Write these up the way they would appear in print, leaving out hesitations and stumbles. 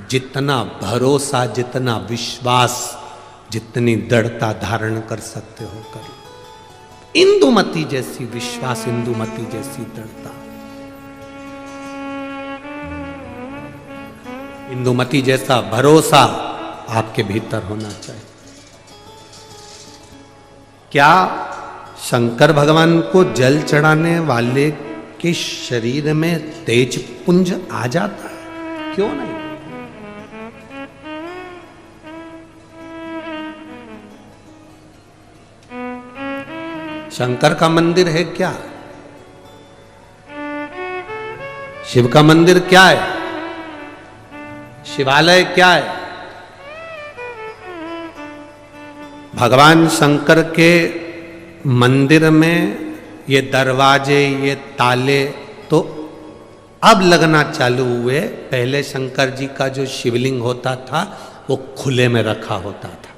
जितना भरोसा, जितना विश्वास, जितनी दृढ़ता धारण कर सकते हो कर लो। इंदुमती जैसी विश्वास, इंदुमती जैसी दृढ़ता, इंदुमती जैसा भरोसा आपके भीतर होना चाहिए। क्या शंकर भगवान को जल चढ़ाने वाले के शरीर में तेज पुंज आ जाता है? क्यों नहीं? शंकर का मंदिर है क्या? शिव का मंदिर क्या है? शिवालय क्या है? भगवान शंकर के मंदिर में ये दरवाजे, ये ताले तो अब लगना चालू हुए। पहले शंकर जी का जो शिवलिंग होता था वो खुले में रखा होता था।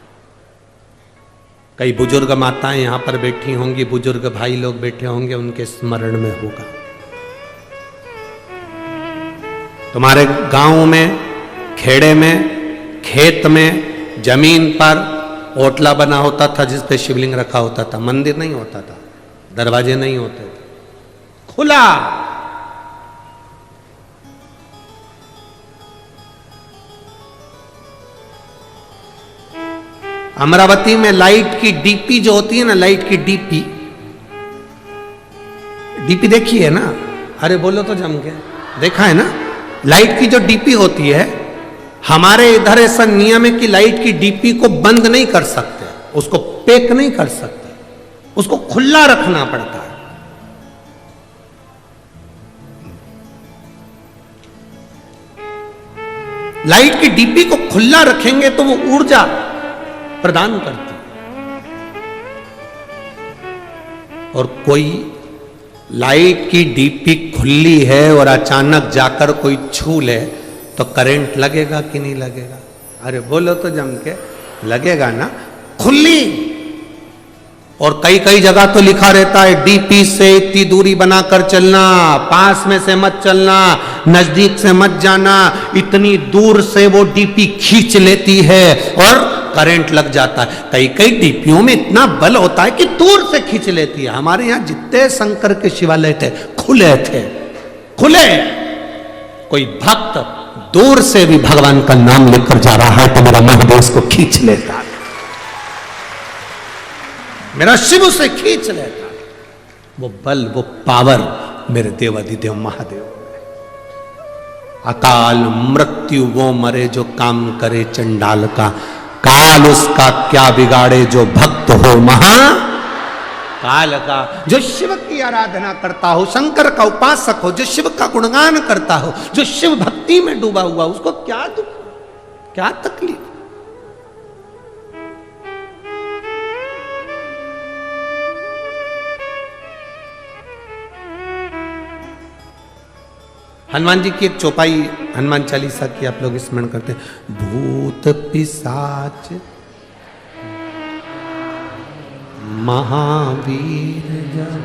कई बुजुर्ग माताएं यहां पर बैठी होंगी, बुजुर्ग भाई लोग बैठे होंगे, उनके स्मरण में होगा। तुम्हारे गांव में, खेड़े में, खेत में, जमीन पर ओटला बना होता था जिस पे शिवलिंग रखा होता था। मंदिर नहीं होता था, दरवाजे नहीं होते थे, खुला। अमरावती में लाइट की डीपी जो होती है ना, लाइट की डीपी देखी है ना? अरे बोलो तो जम के, देखा है ना? लाइट की जो डीपी होती है, हमारे इधर ऐसा नियम है कि लाइट की डीपी को बंद नहीं कर सकते, उसको पैक नहीं कर सकते, उसको खुला रखना पड़ता है। लाइट की डीपी को खुला रखेंगे तो वो ऊर्जा प्रदान करती है। और कोई लाइट की डीपी खुली है और अचानक जाकर कोई छू ले तो करंट लगेगा कि नहीं लगेगा? अरे बोलो तो जम के, लगेगा ना? खुली। और कई कई जगह तो लिखा रहता है डीपी से इतनी दूरी बनाकर चलना, पास में से मत चलना, नजदीक से मत जाना, इतनी दूर से वो डीपी खींच लेती है और करंट लग जाता है। कई कई डीपियों में इतना बल होता है कि दूर से खींच लेती है। हमारे यहां जितने शंकर के शिवालय थे खुले थे, खुले। कोई भक्त दूर से भी भगवान का नाम लेकर जा रहा है तो मेरा महादेव उसको खींच लेता है, मेरा शिव उसे खींच लेता है। वो बल, वो पावर मेरे देवाधिदेव महादेव। अकाल मृत्यु वो मरे जो काम करे चंडाल का, काल उसका क्या बिगाड़े जो भक्त हो महा काल का। जो शिव की आराधना करता हो, शंकर का उपासक हो, जो शिव का गुणगान करता हो, जो शिव भक्ति में डूबा हुआ, उसको क्या दुख, क्या तकलीफ? हनुमान जी की एक चौपाई हनुमान चालीसा की आप लोग स्मरण करते हैं। भूत पिशाच महावीर जन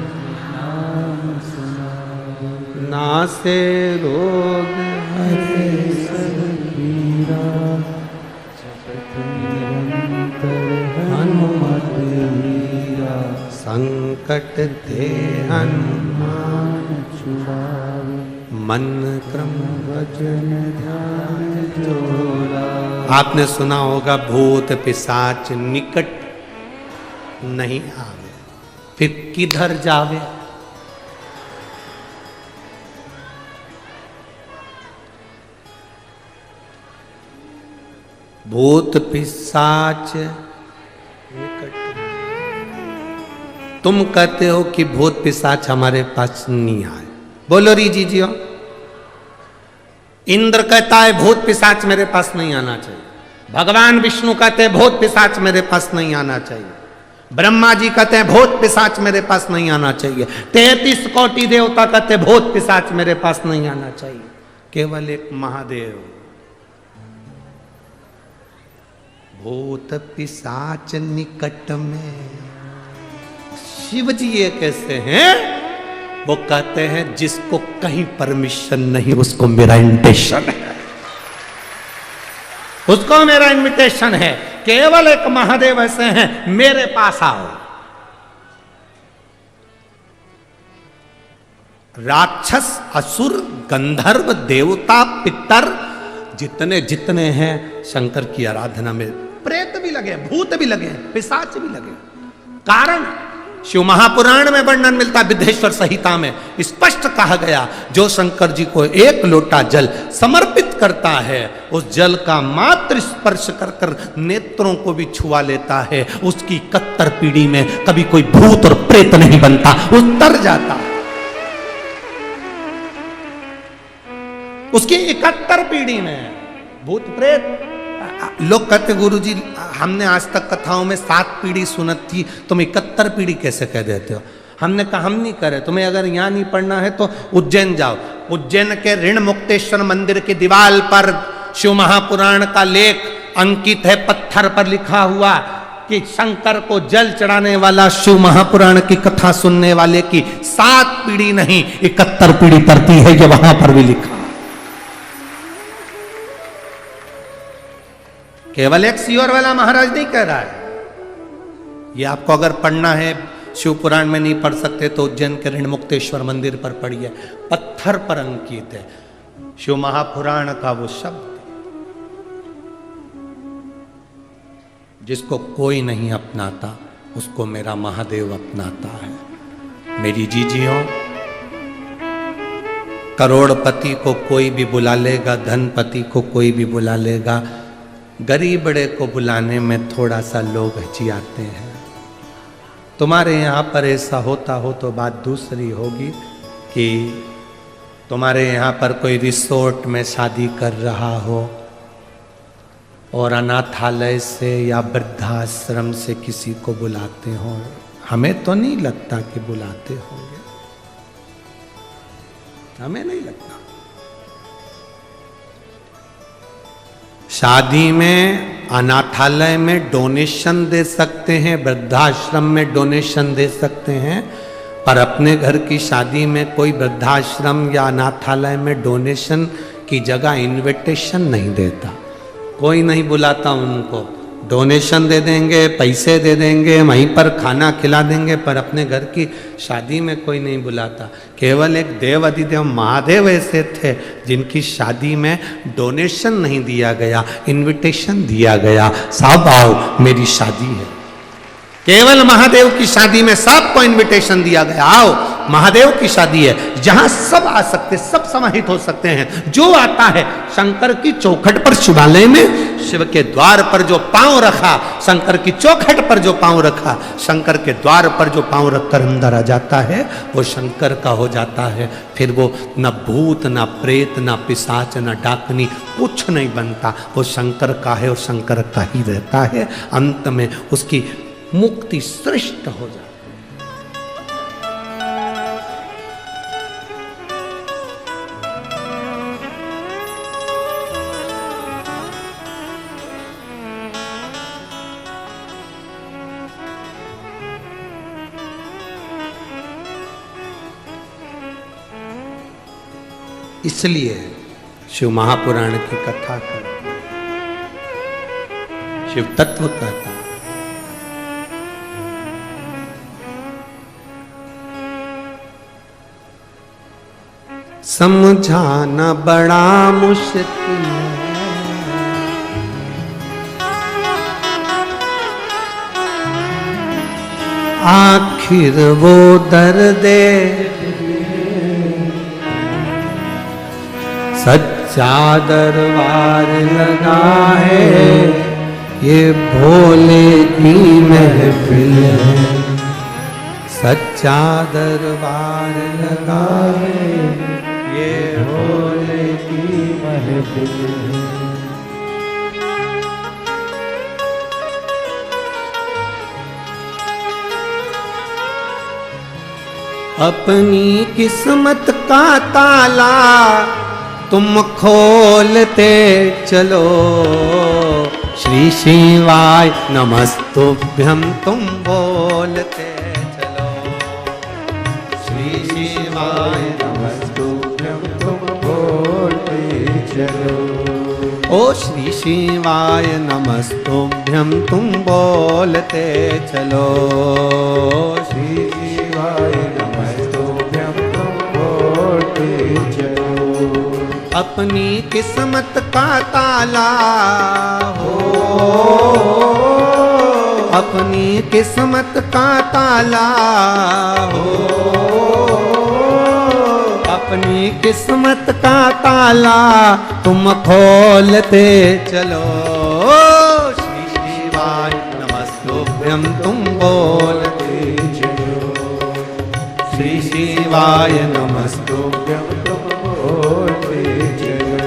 नासे रोग हरे सब पीरा, हनुमत वीरा संकट ते हनुमान छुड़ावे, मन क्रम वचन ध्यान जोड़ा। आपने सुना होगा भूत पिशाच निकट नहीं आवे, फिर किधर जावे? भूत पिशाच निकट। तुम कहते हो कि भूत पिशाच हमारे पास नहीं आए, बोलो री जीजियो। इंद्र कहता है भूत पिशाच मेरे पास नहीं आना चाहिए, भगवान विष्णु कहते हैं भूत पिशाच मेरे पास नहीं आना चाहिए, ब्रह्मा जी कहते हैं भूत पिशाच मेरे पास नहीं आना चाहिए, 33 कोटि देवता कहते भूत पिशाच मेरे पास नहीं आना चाहिए। केवल एक महादेव। भूत पिशाच निकट में। शिव जी ये कैसे हैं? वो कहते हैं जिसको कहीं परमिशन नहीं उसको मेरा इंटेंशन है। उसको मेरा इनविटेशन है, केवल एक महादेव ऐसे हैं, मेरे पास आओ। राक्षस, असुर, गंधर्व, देवता, पितर जितने जितने हैं शंकर की आराधना में, प्रेत भी लगे, भूत भी लगे, पिशाच भी लगे। कारण शिव महापुराण में वर्णन मिलता, विद्धेश्वर संहिता में स्पष्ट कहा गया, जो शंकर जी को एक लोटा जल समर्पित करता है, उस जल का मात्र स्पर्श कर कर नेत्रों को भी छुआ लेता है, उसकी 71 पीढ़ी में कभी कोई भूत और प्रेत नहीं बनता, उतर जाता। उसकी 71 पीढ़ी में भूत प्रेत। लोग कहते गुरुजी हमने आज तक कथाओं में 7 पीढ़ी सुनत थी, तुम 71 पीढ़ी कैसे कह देते हो? हमने कहा हम नहीं करे, तुम्हें अगर यहाँ नहीं पढ़ना है तो उज्जैन जाओ। उज्जैन के ऋण मुक्तेश्वर मंदिर की दीवार पर शिव महापुराण का लेख अंकित है, पत्थर पर लिखा हुआ कि शंकर को जल चढ़ाने वाला शिव महापुराण की कथा सुनने वाले की 7 पीढ़ी नहीं 71 पीढ़ी तरती है, ये वहां पर भी लिखा। केवल एक सीवर वाला महाराज नहीं कह रहा है। ये आपको अगर पढ़ना है, शिव पुराण में नहीं पढ़ सकते तो उज्जैन के ऋण मुक्तेश्वर मंदिर पर पढ़िए, पत्थर पर अंकित है शिव महापुराण का वो शब्द, जिसको कोई नहीं अपनाता उसको मेरा महादेव अपनाता है। मेरी जीजियों, करोड़पति को कोई भी बुला लेगा, धनपति को कोई भी बुला लेगा, गरीब बड़े को बुलाने में थोड़ा सा लोग हिचकिचाते हैं। तुम्हारे यहाँ पर ऐसा होता हो तो बात दूसरी होगी कि तुम्हारे यहाँ पर कोई रिसोर्ट में शादी कर रहा हो और अनाथालय से या वृद्धाश्रम से किसी को बुलाते हो। हमें तो नहीं लगता कि बुलाते होंगे, हमें नहीं लगता। शादी में, अनाथालय में डोनेशन दे सकते हैं, वृद्धाश्रम में डोनेशन दे सकते हैं, पर अपने घर की शादी में कोई वृद्धाश्रम या अनाथालय में डोनेशन की जगह इनविटेशन नहीं देता, कोई नहीं बुलाता उनको। डोनेशन दे देंगे, पैसे दे देंगे, वहीं पर खाना खिला देंगे, पर अपने घर की शादी में कोई नहीं बुलाता। केवल एक देव अधिदेव महादेव ऐसे थे जिनकी शादी में डोनेशन नहीं दिया गया, इनविटेशन दिया गया, सब आओ मेरी शादी है। केवल महादेव की शादी में सबको इनविटेशन दिया गया, आओ महादेव की शादी है, जहां सब आ सकते, सब समाहित हो सकते हैं। जो आता है शंकर की चौखट पर, शिवालय में शिव के द्वार पर जो पांव रखा, शंकर की चौखट पर जो पांव रखा, शंकर के द्वार पर जो पांव रखकर अंदर आ जाता है वो शंकर का हो जाता है। फिर वो न भूत, न प्रेत, न पिशाच, न डाकनी, कुछ नहीं बनता, वो शंकर का है और शंकर का ही रहता है। अंत में उसकी मुक्ति श्रेष्ठ हो जाती है। इसलिए शिव महापुराण की कथा करते, शिव तत्व कहता है। समझाना बड़ा मुश्किल है, आखिर वो दर्द सच्चा दरबार लगा है, ये भोले की महफिल है, सच्चा दरबार लगा है, ये भोले की महफिल है। अपनी किस्मत का ताला तुम खोलते चलो, श्री शिवाय नमस्तुभ्यं तुम बोलते चलो, श्री शिवाय नमस्तुभ्यं तुम बोलते चलो। ओ श्री शिवाय नमस्तुभ्यं तुम बोलते चलो। श्री शिवाय नमस्तुभ्यं तुम बोलते चलो। अपनी किस्मत का ताला हो, अपनी किस्मत का ताला हो, अपनी किस्मत का ताला तुम खोलते चलो। श्री शिवाय नमस्तुभ्यं तुम बोलते चलो। श्री शिवाय नमस्तुभ्यं तुम बोलते चलो।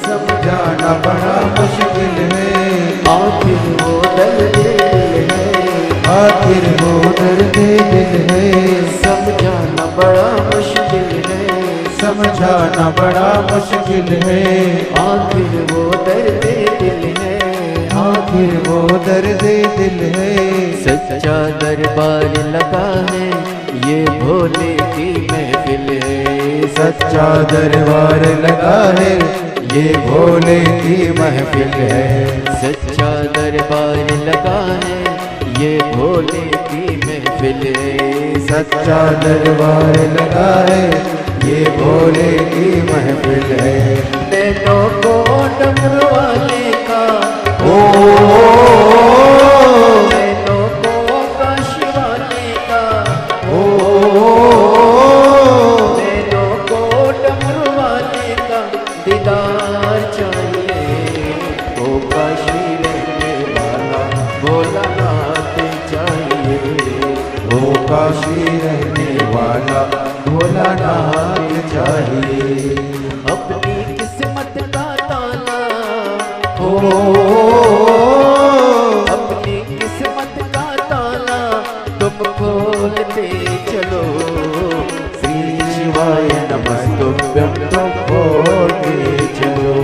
समझाना बड़ा मुश्किल है, आखिर वो दर्द दिल है, आखिर वो दर्द दिल है। समझाना बड़ा मुश्किल है, समझाना बड़ा मुश्किल है, आखिर वो दर्द दिल है, आखिर वो दर्द दिल है। सच्चा दरबार लगा है, ये भोले की महफिल है। सच्चा दरबार लगा है, ये भोले की महफिल है। सच्चा दरबार लगा है, ये भोले की महफिल है। सच्चा दरबार लगा है, ये भोले की महफिल है। नैनों को डमरू वाले का ओ नैनों को काशी वाले का ओ नैनों को डमरू वाले का दीदार चाहिए। ओ काशी रहने वाला भोलानाथ चाहिए। ओ काशी रहने वाला भोलानाथ चाहिए। अपनी किस्मत का ताला ओ अपनी किस्मत का ताला तुम खोलते चलो। श्री शिवाय नमस्तुभ्यं तुम बोलते चलो।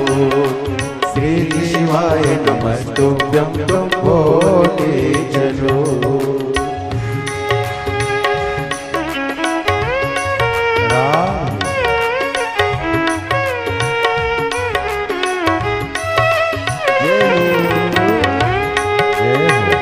श्री शिवाय नमस्तुभ्यं तुम बोलते चलो। राम जय हो।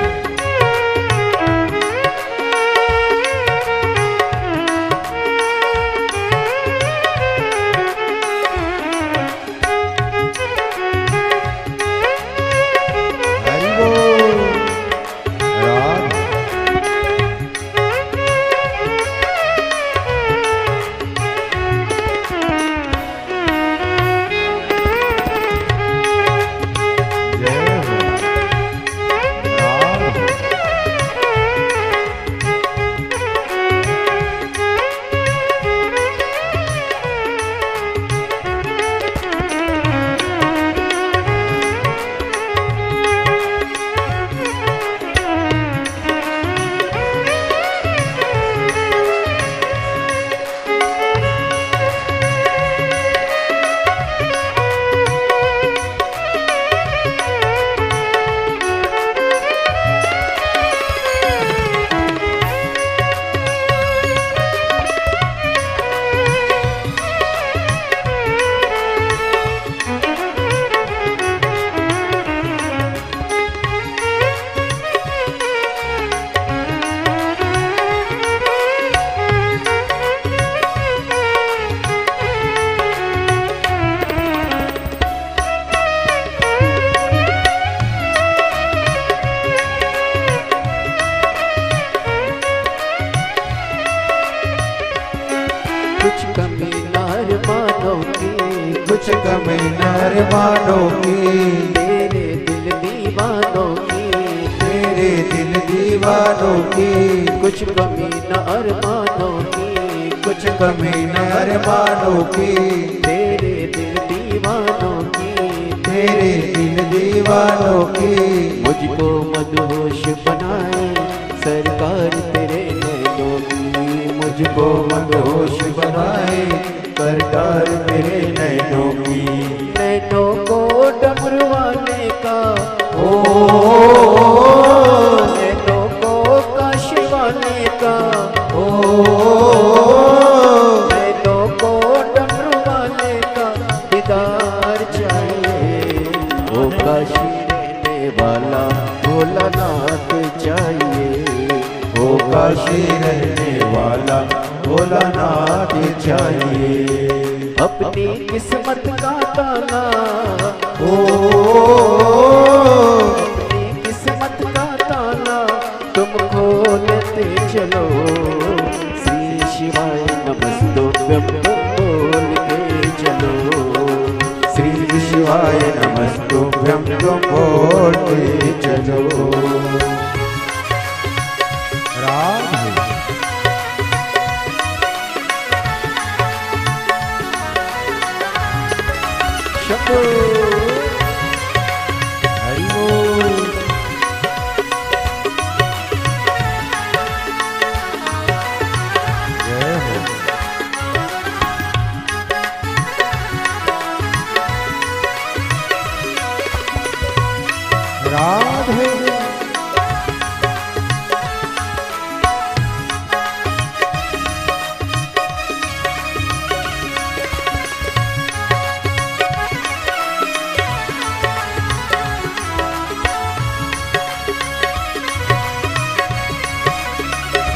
कुछ कमी नार मानो की, कुछ कमी नार मानो की, तेरे दिल दीवानों की, तेरे दिल दीवानों की, कुछ कमी नार मानो की, कुछ कमी नार मानो की, तेरे दिल दीवानों की, तेरे दिल दीवानों की। मुझको मदहोश बनाए सरकार तेरे नैनों की, मुझको मदहोश बनाए सरकार तेरे नैनों की। नैनों को डमरुआने का, ओ नैनों को काशवाने का, ओ नैनों को डमरुआने का दीदार चाहिए। ओ काशी रहने वाला भोलानाथ चाहिए, ओ काशी रहने वाला भोलानाथ चाहिए। अपनी किस्मत का ताला, ओ अपनी किस्मत का ताला तुम खोलते चलो। श्री शिवाय नमस्तुभ्यं बोल के चलो, श्री शिवाय नमस्तुभ्यं तुम बोलते चलो। राधे शंभो हरि बोल। जय हो। राधे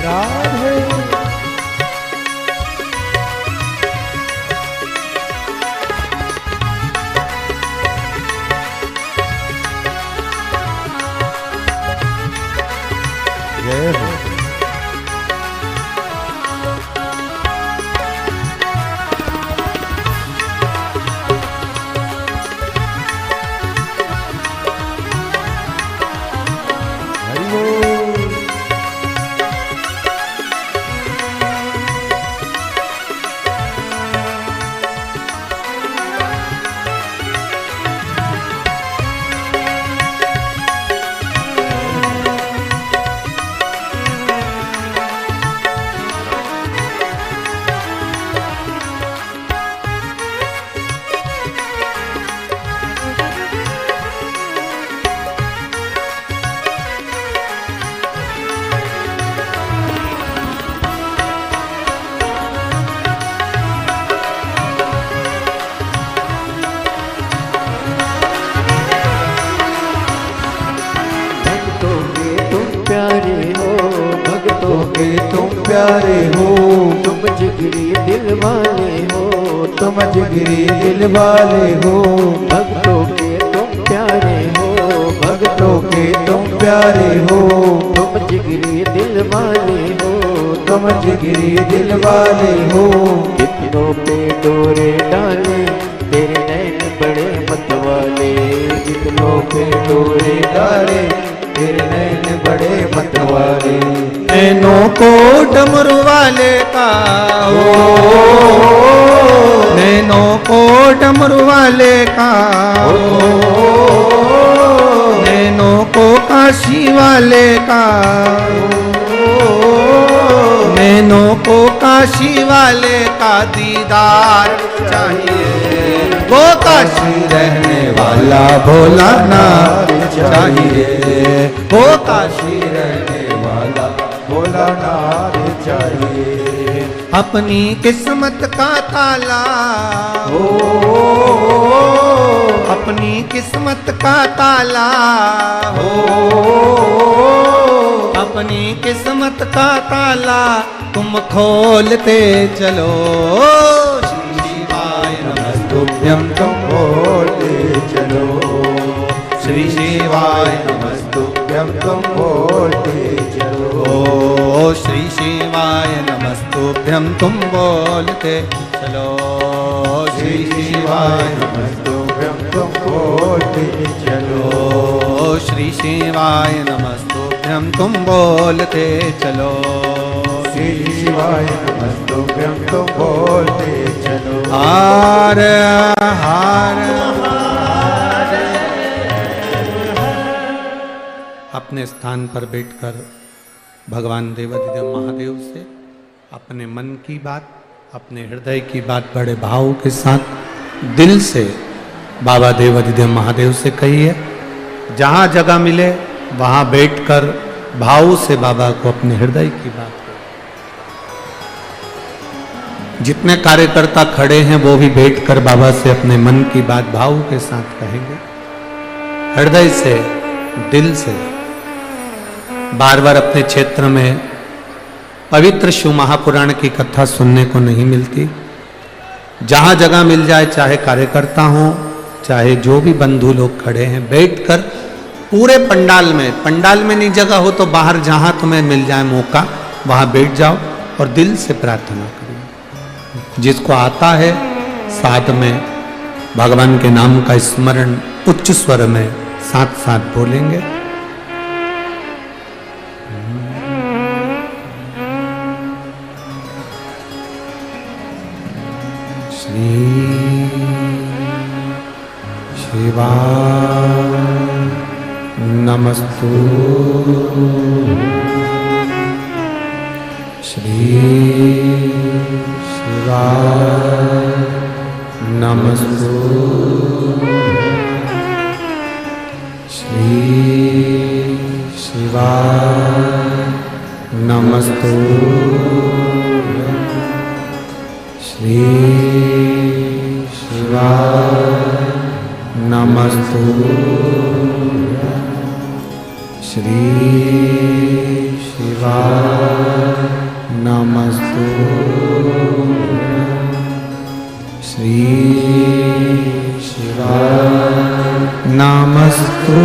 राधे जय हो। हरि बोल। भक्तों के तुम प्यारे हो, भक्तों के तुम प्यारे हो, तुम जिगरी दिल वाले हो, तुम जिगरी दिल वाले हो। भक्तों के तुम प्यारे हो, भक्तों के तुम प्यारे हो, तुम जिगरी दिल वाले हो, तुम जिगरी दिल वाले हो। कितनों पे डोरे डाले तेरे नैन बड़े मतवाले, कितनों पे डोरे डाले तेरे नैन बड़े मतवाले। नैनों को डमरू वाले का हो, नैनों को डमरू वाले का हो, नैनों को काशी वाले का, नैनों को काशी वाले का दीदार चाहिए। वो काशी रहने वाला भोलानाथ चाहिए, वो काशी रहने वाला भोलानाथ चाहिए। अपनी किस्मत का ताला ओ अपनी किस्मत का ताला हो, अपनी किस्मत का ताला तुम खोलते चलो। श्री शिवाय नमस्तुभ्यं तुम बोलते चलो। श्री शिवाय नमस्तुभ्यं तुम बोलते चलो। श्री शिवाय नमस्तुभ्यं तुम बोलते चलो। श्री शिवाय नमस्तुभ्यं तुम बोलते चलो। श्री शिवाय नमस्तुभ्यं तुम बोलते चलो। श्री शिवाय नमस्तुभ्यं तुम बोलते चलो। हर हर अपने स्थान पर बैठकर भगवान देवाधिदेव महादेव से अपने मन की बात, अपने हृदय की बात बड़े भाव के साथ दिल से बाबा देवाधिदेव महादेव से कहिए। जहाँ जगह मिले वहाँ बैठकर भाव से बाबा को अपने हृदय की बात करें। जितने कार्यकर्ता खड़े हैं वो भी बैठकर बाबा से अपने मन की बात भाव के साथ कहेंगे, हृदय से, दिल से। बार बार अपने क्षेत्र में पवित्र शिव महापुराण की कथा सुनने को नहीं मिलती। जहाँ जगह मिल जाए, चाहे कार्यकर्ता हो, चाहे जो भी बंधु लोग खड़े हैं, बैठकर पूरे पंडाल में नहीं जगह हो तो बाहर जहाँ तुम्हें मिल जाए मौका वहाँ बैठ जाओ और दिल से प्रार्थना करो। जिसको आता है साथ में भगवान के नाम का स्मरण उच्च स्वर में साथ साथ बोलेंगे। श्री शिवाय नमस्तु। श्री शिवाय नमस्तु। श्री शिवाय नमस्तु। श्री शिवाय नमस्तु। श्री शिवाय नमस्तु। श्री शिवाय नमस्तु।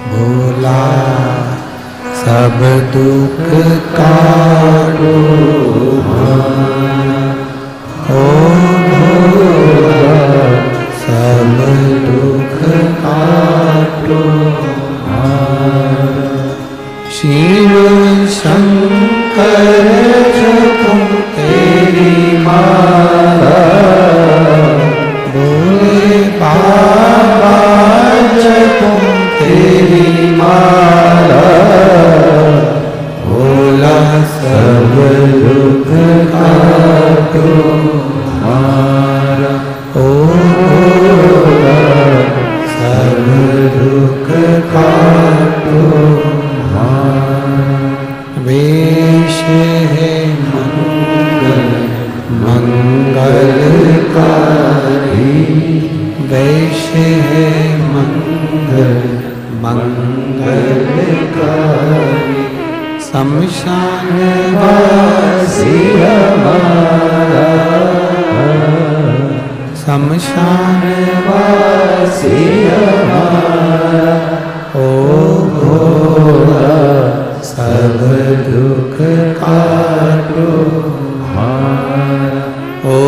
भोला सब दुख काटो ओ भोला सब दुख काटो। शिव शंकर जपो तेरी माला, भोले बाबा जपो तेरी माला। भोला सब दुख काटो हमारा, ओ भोला सब दुख काटो हमारा। वेश है मंगल मंगलकारी, वेश है मंगल मंगलकारी। शमशान वासी हमारा, शमशान वासी हमारा। ओ भोला सब दुख काटो हमारा, ओ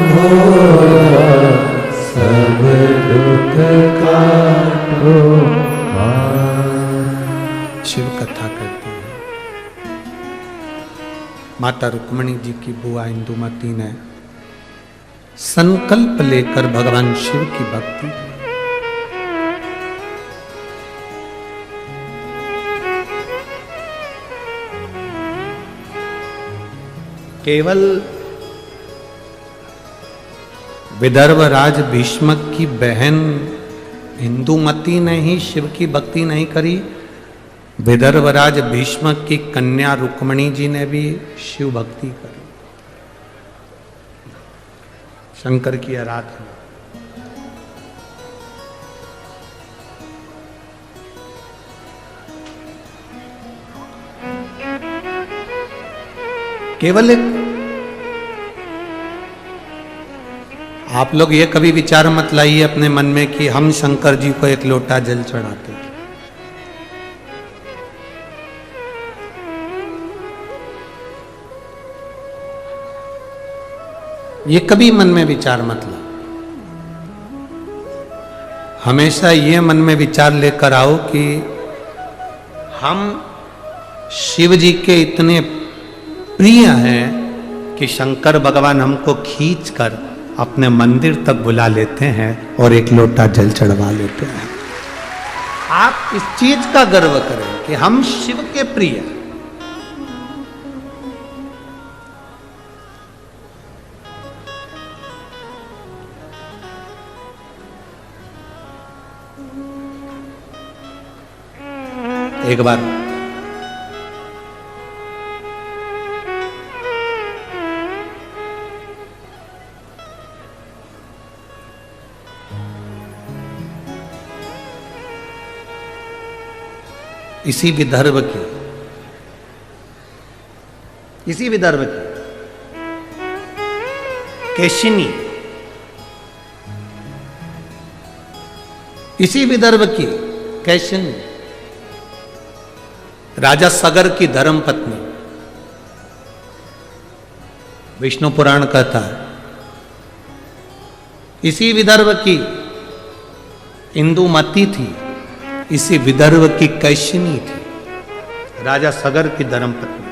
भोला सब दुख काटो हमारा। शिव कथा करते हैं। माता रुक्मणी जी की बुआ इंदुमती ने संकल्प लेकर भगवान शिव की भक्ति की। केवल विदर्भ राज भीष्मक की बहन इंदुमती ने ही शिव की भक्ति नहीं करी, विदर्भराज भीष्मक की कन्या रुक्मणी जी ने भी शिव भक्ति करी, शंकर की आराधना। केवल एक आप लोग ये कभी विचार मत लाइए अपने मन में कि हम शंकर जी को एक लोटा जल चढ़ाते। ये कभी मन में विचार मत लो। हमेशा ये मन में विचार लेकर आओ कि हम शिव जी के इतने प्रिय हैं कि शंकर भगवान हमको खींच कर अपने मंदिर तक बुला लेते हैं और एक लोटा जल चढ़वा लेते हैं। आप इस चीज का गर्व करें कि हम शिव के प्रिय हैं। एक बार इसी विदर्भ की केशिनी, इसी विदर्भ की केशिनी राजा सगर की धर्म पत्नी, विष्णु पुराण कहता है, इसी विदर्भ की इंदुमती थी, इसी विदर्भ की कैशिनी थी, राजा सगर की धर्म पत्नी।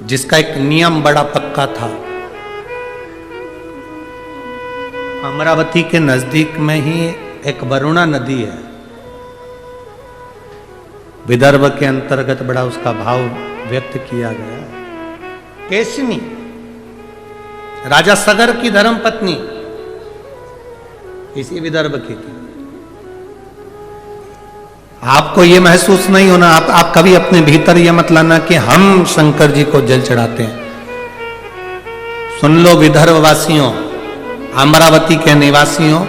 जिसका एक नियम बड़ा पक्का था। अमरावती के नजदीक में ही एक वरुणा नदी है, विदर्भ के अंतर्गत बड़ा उसका भाव व्यक्त किया गया है। केशिनी राजा सगर की धर्म पत्नी इसी विदर्भ की थी। आपको यह महसूस नहीं होना, आप कभी अपने भीतर यह मत लाना कि हम शंकर जी को जल चढ़ाते हैं। सुन लो विदर्भ वासियों, अमरावती के निवासियों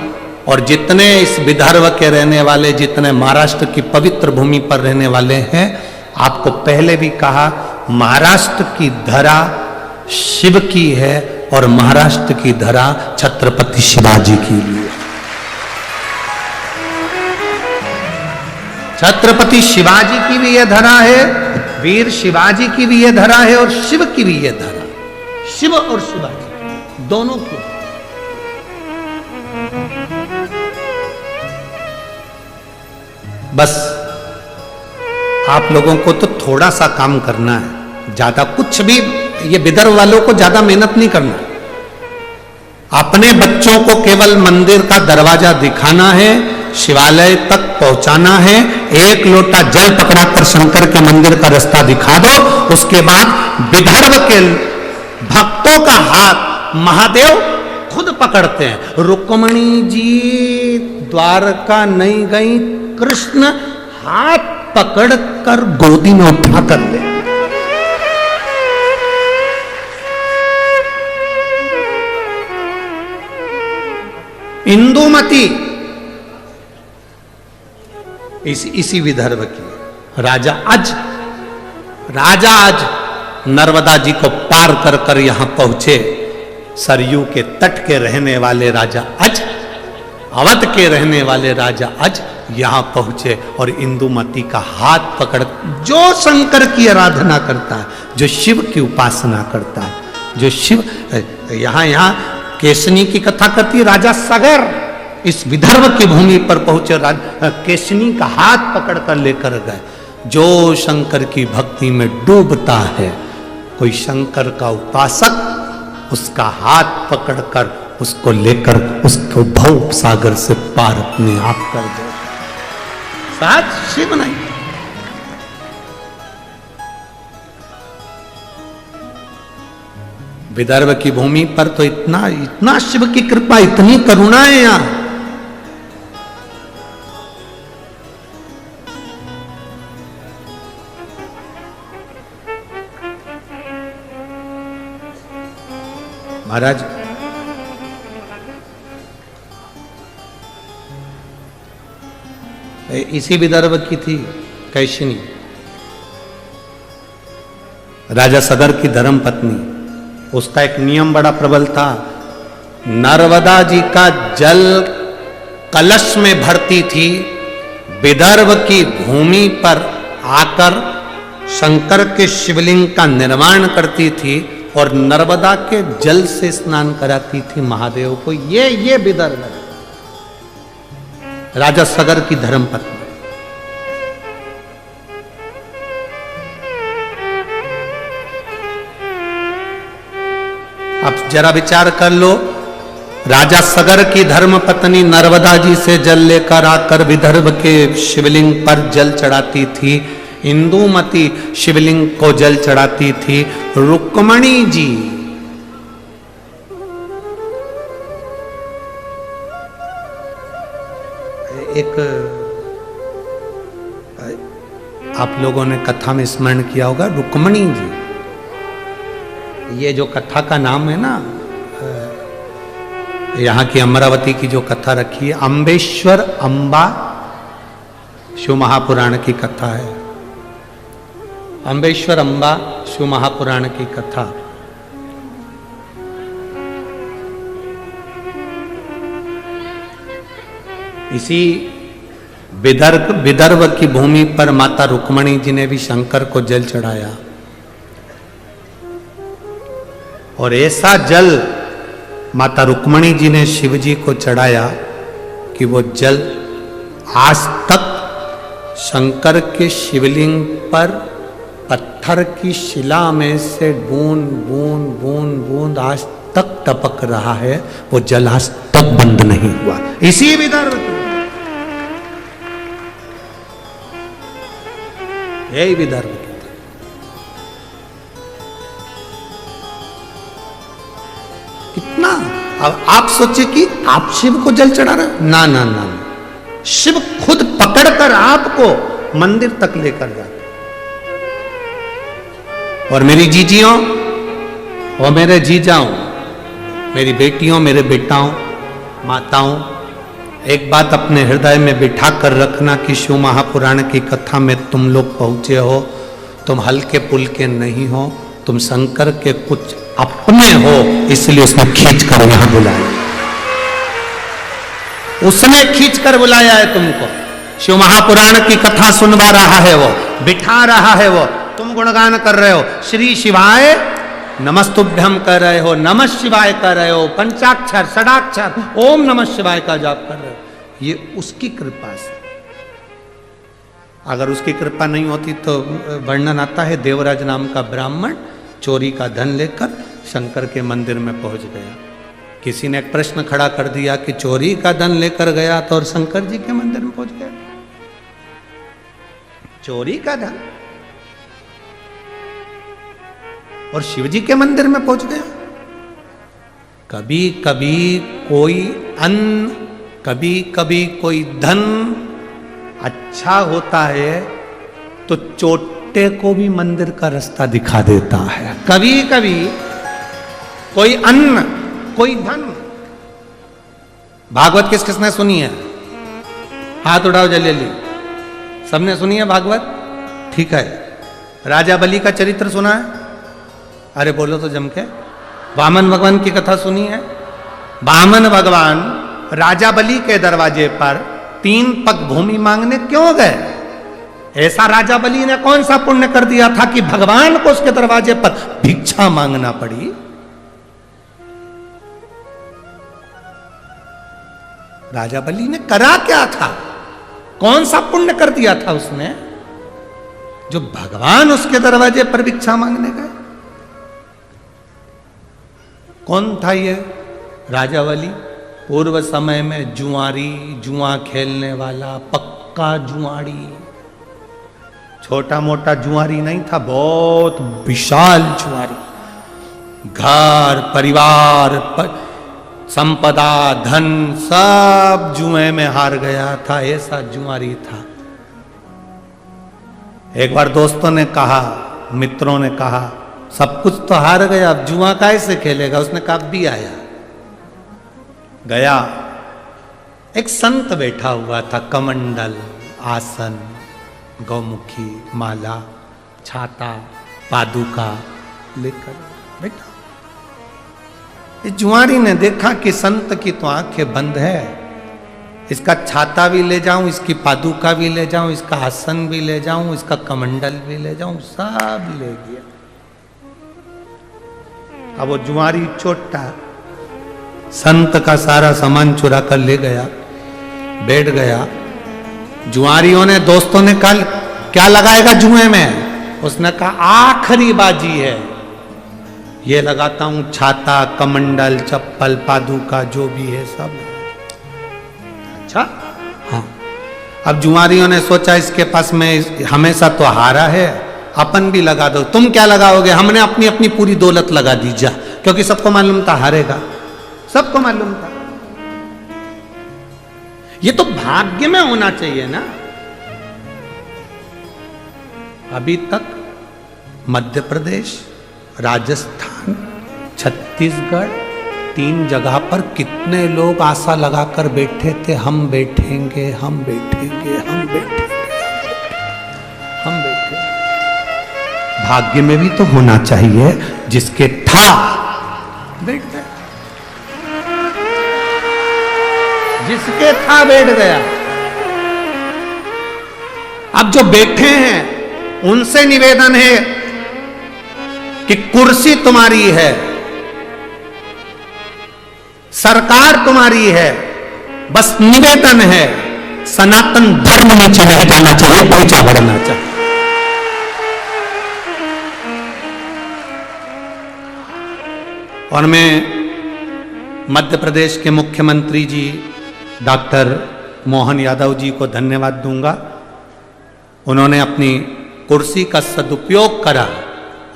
और जितने इस विदर्भ के रहने वाले, जितने महाराष्ट्र की पवित्र भूमि पर रहने वाले हैं, आपको पहले भी कहा, महाराष्ट्र की धरा शिव की है और महाराष्ट्र की धरा छत्रपति शिवाजी की लिए। छत्रपति शिवाजी की भी यह धरा है, वीर शिवाजी की भी यह धरा है और शिव की भी यह धरा, शिव और शिवाजी दोनों की। बस आप लोगों को तो थोड़ा सा काम करना है, ज्यादा कुछ भी, ये विदर्भ वालों को ज्यादा मेहनत नहीं करना। अपने बच्चों को केवल मंदिर का दरवाजा दिखाना है, शिवालय तक पहुंचाना है, एक लोटा जल पकड़ाकर शंकर के मंदिर का रास्ता दिखा दो। उसके बाद विदर्भ के भक्तों का हाथ महादेव खुद पकड़ते हैं। रुक्मणी जी द्वारका नहीं गई, कृष्ण हाथ पकड़कर गोदी में उठा कर ले। इंदुमती इसी विदर्भ की राजा आज नर्मदा जी को पार कर कर यहां पहुंचे। सरयू के तट के रहने वाले राजा आज, अवध के रहने वाले राजा आज यहां पहुंचे और इंदुमती का हाथ पकड़, जो शंकर की आराधना करता है, जो शिव की उपासना करता है, जो शिव, यहां केशनी की कथा करती, राजा सगर इस विदर्भ की भूमि पर पहुंचे, केशनी का हाथ पकड़कर लेकर गए। जो शंकर की भक्ति में डूबता है, कोई शंकर का उपासक उसका हाथ पकड़कर उसको लेकर उसको भव सागर से पार अपने आप कर दे। साथ शिव नहीं, विदर्भ की भूमि पर तो इतना शिव की कृपा, इतनी करुणा है यहां। महाराज इसी विदर्भ की थी कैशिनी, राजा सगर की धर्म पत्नी। उसका एक नियम बड़ा प्रबल था, नर्मदा जी का जल कलश में भरती थी, विदर्भ की भूमि पर आकर शंकर के शिवलिंग का निर्माण करती थी और नर्मदा के जल से स्नान कराती थी महादेव को। ये विदर्भ है, राजा सगर की धर्मपत्नी। अब जरा विचार कर लो, राजा सगर की धर्मपत्नी नर्मदा जी से जल लेकर आकर विदर्भ के शिवलिंग पर जल चढ़ाती थी, इंदुमती शिवलिंग को जल चढ़ाती थी। रुक्मणी जी एक आप लोगों ने कथा में स्मरण किया होगा, रुक्मणी जी, ये जो कथा का नाम है ना, यहाँ की अमरावती की जो कथा रखी है, अम्बेश्वर अम्बा शिव महापुराण की कथा है। अम्बेश्वर अम्बा शिव महापुराण की कथा। इसी विदर्भ की भूमि पर माता रुक्मणी जी ने भी शंकर को जल चढ़ाया और ऐसा जल माता रुक्मणी जी ने शिव जी को चढ़ाया कि वो जल आज तक शंकर के शिवलिंग पर पत्थर की शिला में से बूंद बूंद बूंद बूंद आज तक टपक रहा है। वो जल आज तक बंद नहीं हुआ। इसी विदर्भ यही विदर्भ कितना। अब आप सोचिए कि आप शिव को जल चढ़ा रहे, ना ना ना, शिव खुद पकड़कर आपको मंदिर तक लेकर जाते। और मेरी जीजियों और मेरे जीजाओं, मेरी बेटियों, मेरे बेटाओं, माताओं, एक बात अपने हृदय में बिठा कर रखना कि शिव महापुराण की कथा में तुम लोग पहुंचे हो, तुम हल्के पुल्के नहीं हो, तुम शंकर के कुछ अपने हो, इसलिए उसने खींच कर यहां बुलाया। उसने खींच कर बुलाया है तुमको। शिव महापुराण की कथा सुनवा रहा है वो, बिठा रहा है वो, तुम गुणगान कर रहे हो, श्री शिवाय नमस्तुभ्यम कर रहे हो, नमः शिवाय कर रहे हो, पंचाक्षर षडाक्षर ओम नमः शिवाय का जाप कर रहे हो। ये उसकी कृपा से। अगर उसकी कृपा नहीं होती तो वर्णन आता है, देवराज नाम का ब्राह्मण चोरी का धन लेकर शंकर के मंदिर में पहुंच गया। किसी ने एक प्रश्न खड़ा कर दिया कि चोरी का धन लेकर गया तो और शंकर जी के मंदिर में पहुंच गया। चोरी का धन और शिव जी के मंदिर में पहुंच गया। कभी कभी कोई अन्न, कभी कभी कोई धन अच्छा होता है तो चोटे को भी मंदिर का रास्ता दिखा देता है। कभी कभी कोई अन्न, कोई धन। भागवत किस किसने सुनी है? हाथ उठाओ जल्दी। सबने सुनी है भागवत? ठीक है। राजा बलि का चरित्र सुना है? अरे बोलो तो जम के। वामन भगवान की कथा सुनी है? वामन भगवान राजा बलि के दरवाजे पर 3 पग भूमि मांगने क्यों गए? ऐसा राजा बलि ने कौन सा पुण्य कर दिया था कि भगवान को उसके दरवाजे पर भिक्षा मांगना पड़ी? राजा बलि ने करा क्या था? कौन सा पुण्य कर दिया था उसने जो भगवान उसके दरवाजे पर भिक्षा मांगने गए? कौन था ये राजा बलि? पूर्व समय में जुआरी, जुआ खेलने वाला पक्का जुआरी। छोटा मोटा जुआरी नहीं था, बहुत विशाल जुआरी। घर परिवार संपदा धन सब जुए में हार गया था, ऐसा जुआरी था। एक बार दोस्तों ने कहा, मित्रों ने कहा, सब कुछ तो हार गया, अब जुआ कैसे खेलेगा? उसने कहा भी आया। गया, एक संत बैठा हुआ था, कमंडल, आसन, गौमुखी, माला, छाता, पादुका लेकर बैठा। इस जुआरी ने देखा कि संत की तो आंखें बंद है, इसका छाता भी ले जाऊं, इसकी पादुका भी ले जाऊं, इसका आसन भी ले जाऊं, इसका कमंडल भी ले जाऊं, सब ले गया। अब वो जुआरी चोटा संत का सारा सामान चुरा कर ले गया, बैठ गया। जुआरियों ने, दोस्तों ने कहा क्या लगाएगा जुए में? उसने कहा आखिरी बाजी है, ये लगाता हूं छाता, कमंडल, चप्पल, पादुका जो भी है सब। अच्छा हाँ। अब जुआरियों ने सोचा इसके पास में हमेशा तो हारा है, अपन भी लगा दो। तुम क्या लगाओगे? हमने अपनी अपनी पूरी दौलत लगा दी जा, क्योंकि सबको मालूम था हारेगा, सबको मालूम था। ये तो भाग्य में होना चाहिए ना। अभी तक मध्य प्रदेश, राजस्थान, छत्तीसगढ़, 3 जगह पर कितने लोग आशा लगाकर बैठे थे, हम बैठेंगे, हम बैठेंगे, हम बैठेंगे, हम बैठेंगे। भाग्य में भी तो होना चाहिए, जिसके था बैठ गया, जिसके था बैठ गया। अब जो बैठे हैं उनसे निवेदन है कि कुर्सी तुम्हारी है, सरकार तुम्हारी है, बस निवेदन है सनातन धर्म नीचे नहीं जाना चाहिए, ऊंचा बढ़ना चाहिए। और मैं मध्य प्रदेश के मुख्यमंत्री जी डॉक्टर मोहन यादव जी को धन्यवाद दूंगा। उन्होंने अपनी कुर्सी का सदुपयोग करा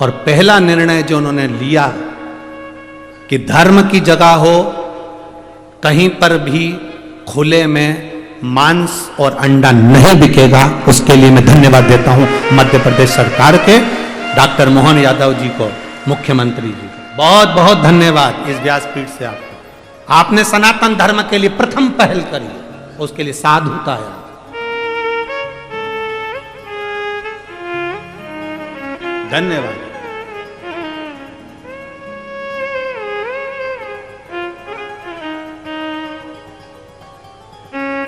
और पहला निर्णय जो उन्होंने लिया कि धर्म की जगह हो, कहीं पर भी खुले में मांस और अंडा नहीं बिकेगा। उसके लिए मैं धन्यवाद देता हूं मध्य प्रदेश सरकार के डॉक्टर मोहन यादव जी को, मुख्यमंत्री जी को बहुत बहुत धन्यवाद इस व्यासपीठ से आपको। आपने सनातन धर्म के लिए प्रथम पहल करी, उसके लिए साधुता है। धन्यवाद।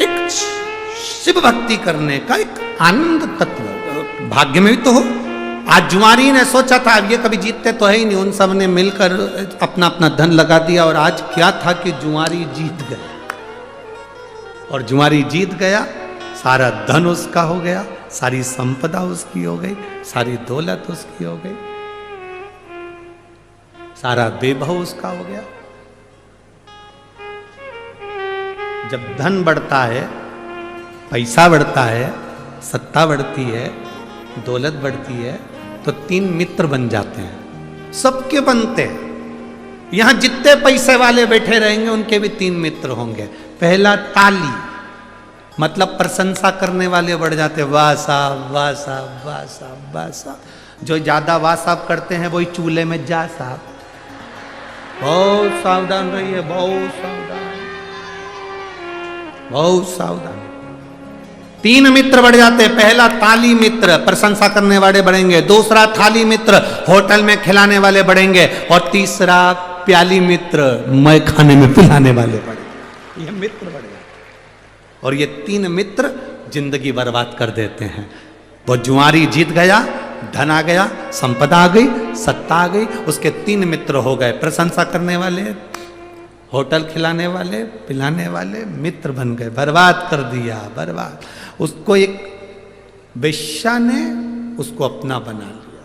एक शिव भक्ति करने का एक आनंद तत्व भाग्य में भी तो हो। आज जुआरी ने सोचा था अब ये कभी जीतते तो है ही नहीं, उन सब ने मिलकर अपना अपना धन लगा दिया। और आज क्या था कि जुआरी जीत गया, और जुआरी जीत गया, सारा धन उसका हो गया, सारी संपदा उसकी हो गई, सारी दौलत उसकी हो गई, सारा वैभव उसका हो गया। जब धन बढ़ता है, पैसा बढ़ता है, सत्ता बढ़ती है, दौलत बढ़ती है, तो 3 मित्र बन जाते हैं, सबके बनते हैं। यहां जितने पैसे वाले बैठे रहेंगे उनके भी 3 मित्र होंगे। पहला ताली, मतलब प्रशंसा करने वाले बढ़ जाते हैं, वाह साहब, वाह साहब, वाह साहब, वाह साहब। जो ज्यादा वाह साहब करते हैं वही चूल्हे में जा साहब। बहुत सावधान रहिए, बहुत सावधान, बहुत सावधान। 3 मित्र बढ़ जाते हैं। पहला ताली मित्र, प्रशंसा करने वाले बढ़ेंगे। दूसरा थाली मित्र, होटल में खिलाने वाले बढ़ेंगे। और तीसरा प्याली मित्र, मैं खाने में पिलाने वाले बढ़ेंगे। ये मित्र बढ़ गए, और ये 3 मित्र जिंदगी बर्बाद कर देते हैं। वो जुआरी जीत गया, धन आ गया, संपदा आ गई, सत्ता आ गई, उसके 3 मित्र हो गए, प्रशंसा करने वाले, होटल खिलाने वाले, पिलाने वाले, मित्र बन गए, बर्बाद कर दिया, बर्बाद। उसको एक वेश्या ने उसको अपना बना लिया।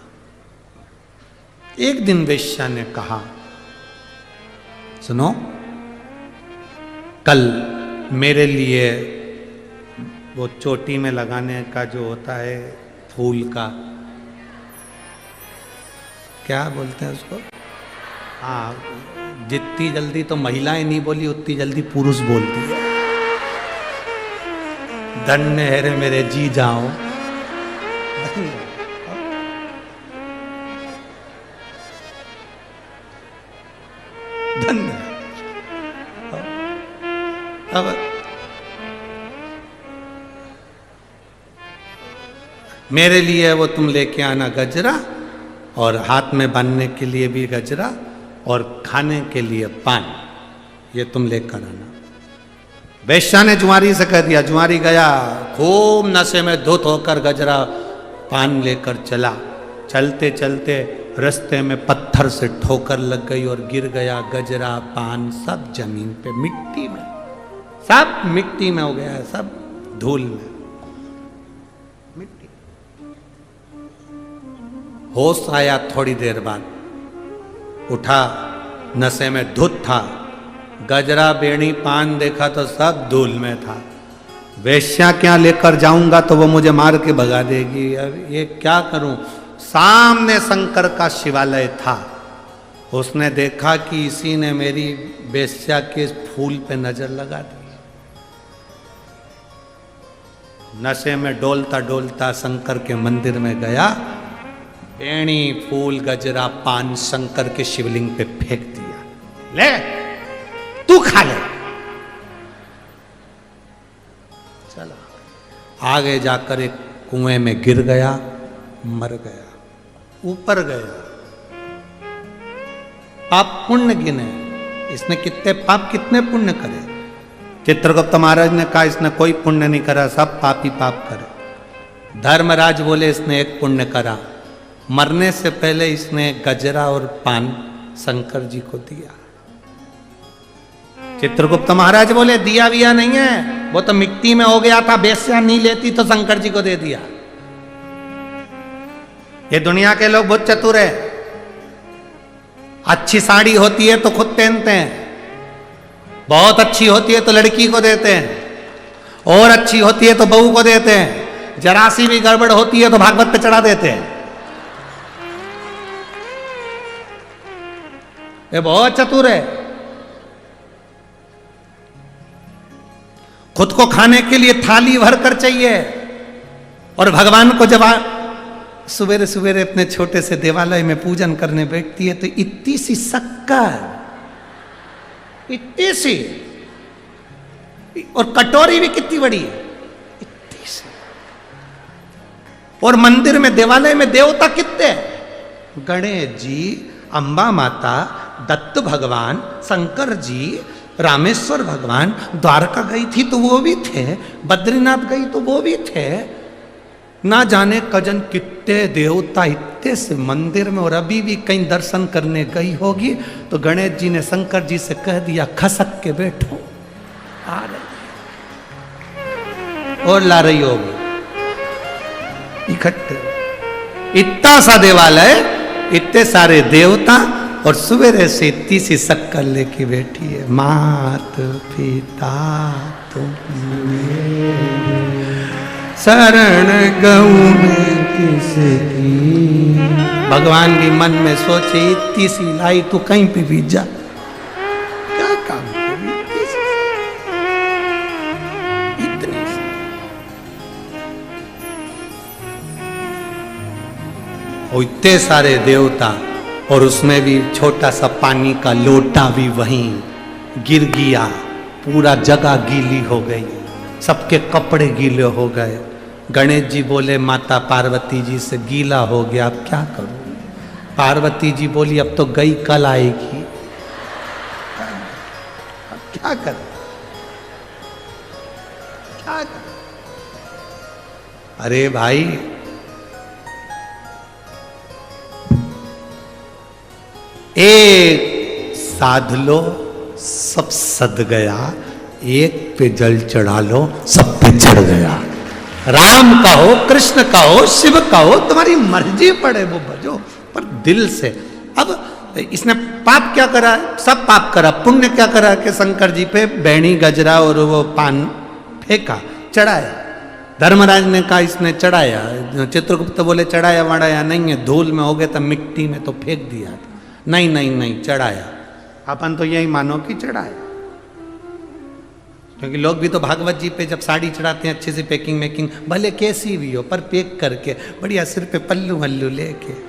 एक दिन वेश्या ने कहा, सुनो, कल मेरे लिए वो चोटी में लगाने का जो होता है फूल का, क्या बोलते हैं उसको, हाँ, जितनी जल्दी तो महिलाएं नहीं बोली उतनी जल्दी पुरुष बोलती है। धन्य है रे मेरे जी जाओ, धन्य। अब मेरे लिए वो तुम लेके आना गजरा, और हाथ में बांधने के लिए भी गजरा, और खाने के लिए पान, ये तुम लेकर आना। वेश्या ने जुआरी से कह दिया। जुआरी गया, खूब नशे में धुत होकर गजरा पान लेकर चला। चलते चलते रास्ते में पत्थर से ठोकर लग गई और गिर गया। गजरा पान सब जमीन पे, मिट्टी में, सब मिट्टी में हो गया है, सब धूल में, मिट्टी। होश आया थोड़ी देर बाद, उठा, नशे में धुत था, गजरा बेणी पान देखा तो सब धूल में था। वेश्या क्या लेकर जाऊंगा तो वो मुझे मार के भगा देगी, अब ये क्या करूं। सामने शंकर का शिवालय था। उसने देखा कि इसी ने मेरी वेश्या के फूल पे नजर लगा दी। नशे में डोलता डोलता शंकर के मंदिर में गया, बेणी फूल गजरा पान शंकर के शिवलिंग पे फेंक दिया। ले तू खा ले। चला आगे जाकर एक कुएं में गिर गया, मर गया। ऊपर गया, पाप पुण्य गिने, इसने कितने पाप कितने पुण्य करे। चित्रगुप्त महाराज ने कहा इसने कोई पुण्य नहीं करा, सब पापी पाप करे। धर्मराज बोले इसने एक पुण्य करा, मरने से पहले इसने गजरा और पान शंकर जी को दिया। चित्रगुप्त महाराज बोले दिया विया नहीं है, वो तो मिट्टी में हो गया था, वेश्या नहीं लेती तो शंकर जी को दे दिया। ये दुनिया के लोग बहुत चतुर है। अच्छी साड़ी होती है तो खुद पहनते हैं, बहुत अच्छी होती है तो लड़की को देते हैं, और अच्छी होती है तो बहू को देते हैं, जरा सी भी गड़बड़ होती है तो भागवत पे चढ़ा देते हैं। ये बहुत चतुर है। खुद को खाने के लिए थाली भर कर चाहिए, और भगवान को जब सवेरे सवेरे अपने छोटे से देवालय में पूजन करने बैठती है तो इतनी सी शक्कर, इतनी सी, और कटोरी भी कितनी बड़ी है, इतनी सी। और मंदिर में देवालय में देवता कितने, गणेश जी, अंबा माता, दत्त भगवान, शंकर जी, रामेश्वर भगवान। द्वारका गई थी तो वो भी थे, बद्रीनाथ गई तो वो भी थे। ना जाने कजन कितने देवता इतने से मंदिर में, और अभी भी कहीं दर्शन करने गई होगी तो गणेश जी ने शंकर जी से कह दिया खसक के बैठो, आ रही और ला रही होगी इकट्ठे। इतना सा देवालय, इतने सारे देवता, और सवेरे से इतनी सी शक्कर लेके बैठी है। मात पिता तुम शरण गऊ में किसकी। भगवान भी मन में सोचे इतनी सी लाई तू कहीं पे भी जा, क्या काम करी इतनी सी। और इतने सारे देवता, और उसमें भी छोटा सा पानी का लोटा भी वहीं गिर गया, पूरा जगह गीली हो गई, सबके कपड़े गीले हो गए। गणेश जी बोले माता पार्वती जी से गीला हो गया, अब क्या करूं। पार्वती जी बोली अब तो गई, कल आएगी, अब क्या करें, क्या करें। अरे भाई, एक साध लो सब सद गया, एक पे जल चढ़ा लो सब पे चढ़ गया। राम कहो, कृष्ण कहो, शिव कहो, तुम्हारी मर्जी पड़े वो भजो, पर दिल से। अब इसने पाप क्या करा, सब पाप करा। पुण्य क्या करा कि शंकर जी पे बैणी गजरा और वो पान फेंका, चढ़ाया। धर्मराज ने कहा इसने चढ़ाया, चित्रगुप्त बोले चढ़ाया वढ़ाया नहीं है, धूल में हो गया तो मिट्टी में तो फेंक दिया। नहीं नहीं नहीं, चढ़ाया। अपन तो यही मानो कि चढ़ाया, क्योंकि लोग भी तो भागवत जी पे जब साड़ी चढ़ाते हैं अच्छे से पैकिंग मेकिंग, भले कैसी भी हो पर पैक करके बढ़िया सिर पे पल्लू वल्लू लेके।